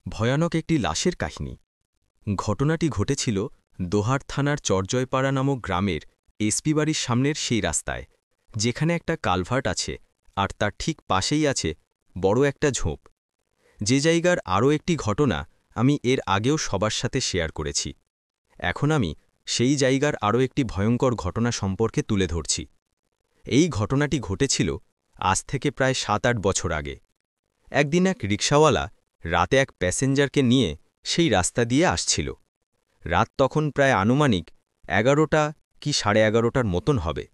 ভয়ানক একটি লাশের কাহিনী। ঘটনাটি ঘটেছিল দোহার থানার চরজয়পাড়া নামক গ্রামের এসপি বাড়ির সামনের সেই রাস্তায়, যেখানে একটা কালভার্ট আছে আর তার ঠিক পাশেই আছে বড় একটা ঝোপ। যে জায়গার আরও একটি ঘটনা আমি এর আগেও সবার সাথে শেয়ার করেছি। এখন আমি সেই জায়গার আরও একটি ভয়ঙ্কর ঘটনা সম্পর্কে তুলে ধরছি। এই ঘটনাটি ঘটেছিল আজ থেকে প্রায় ৭-৮ বছর আগে। একদিন এক রিকশাওয়ালা রাতে এক প্যাসেঞ্জারকে নিয়ে সেই রাস্তা দিয়ে আসছিল। রাত তখন প্রায় আনুমানিক ১১টা কি ১১:৩০টার মতন হবে।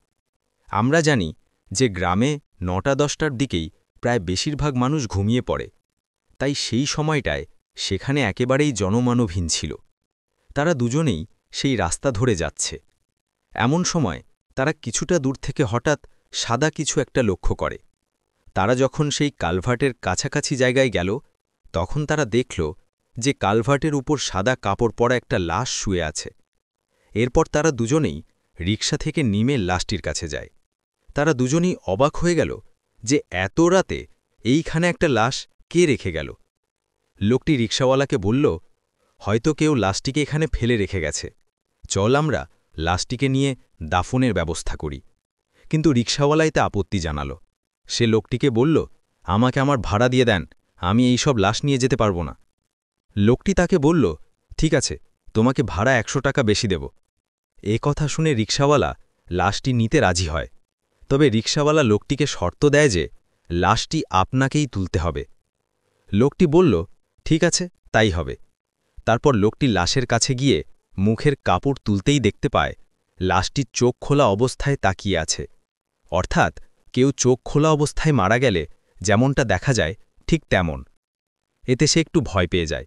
আমরা জানি যে গ্রামে ৯টা-১০টার দিকেই প্রায় বেশিরভাগ মানুষ ঘুমিয়ে পড়ে, তাই সেই সময়টায় সেখানে একেবারেই জনমানবহীন ছিল। তারা দুজনেই সেই রাস্তা ধরে যাচ্ছে। এমন সময় তারা কিছুটা দূর থেকে হঠাৎ সাদা কিছু একটা লক্ষ্য করে। তারা যখন সেই কালভার্টের কাছাকাছি জায়গায় গেল, তখন তারা দেখল যে কালভার্টের উপর সাদা কাপড় পরা একটা লাশ শুয়ে আছে। এরপর তারা দুজনেই রিকশা থেকে নেমে লাশটির কাছে যায়। তারা দুজনেই অবাক হয়ে গেল যে এত রাতে এইখানে একটা লাশ কে রেখে গেল। লোকটি রিকশাওয়ালাকে বলল, হয়তো কেউ লাশটিকে এখানে ফেলে রেখে গেছে, চল আমরা লাশটিকে নিয়ে দাফনের ব্যবস্থা করি। কিন্তু রিকশাওয়ালা এতে আপত্তি জানাল। সে লোকটিকে বলল, আমাকে আমার ভাড়া দিয়ে দেন, আমি এই সব লাশ নিয়ে যেতে পারব না। লোকটি তাকে বলল, ঠিক আছে, তোমাকে ভাড়া ১০০ টাকা বেশি দেব। এ কথা শুনে রিকশাওয়ালা লাশটি নিতে রাজি হয়। তবে রিকশাওয়ালা লোকটিকে শর্ত দেয় যে লাশটি আপনাকেই তুলতে হবে। লোকটি বলল, ঠিক আছে, তাই হবে। তারপর লোকটি লাশের কাছে গিয়ে মুখের কাপড় তুলতেই দেখতে পায় লাশটি চোখ খোলা অবস্থায় তাকিয়ে আছে। অর্থাৎ কেউ চোখ খোলা অবস্থায় মারা গেলে যেমনটা দেখা যায় ঠিক তেমন। এতে সে একটু ভয় পেয়ে যায়।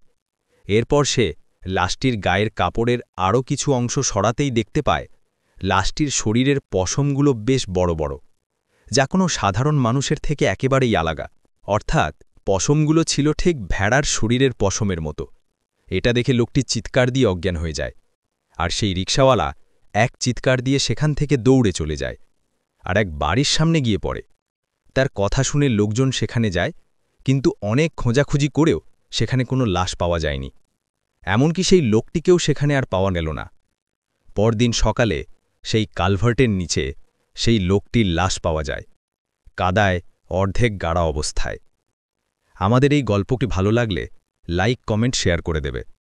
এরপর সে লাশটির গায়ের কাপড়ের আরও কিছু অংশ সরাতেই দেখতে পায় লাশটির শরীরের পশমগুলো বেশ বড় বড়, যা কোনো সাধারণ মানুষের থেকে একেবারেই আলাদা। অর্থাৎ পশমগুলো ছিল ঠিক ভেড়ার শরীরের পশমের মতো। এটা দেখে লোকটি চিৎকার দিয়ে অজ্ঞান হয়ে যায়, আর সেই রিকশাওয়ালা এক চিৎকার দিয়ে সেখান থেকে দৌড়ে চলে যায় আর এক বাড়ির সামনে গিয়ে পড়ে। তার কথা শুনে লোকজন সেখানে যায়, কিন্তু অনেক খোঁজাখুঁজি করেও সেখানে কোনো লাশ পাওয়া যায়নি। এমনকি সেই লোকটিকেও সেখানে আর পাওয়া গেল না। পরদিন সকালে সেই কালভার্টের নিচে সেই লোকটির লাশ পাওয়া যায়, কাদায় অর্ধেক গাড়া অবস্থায়। আমাদের এই গল্পটি ভালো লাগলে লাইক, কমেন্ট, শেয়ার করে দেবে।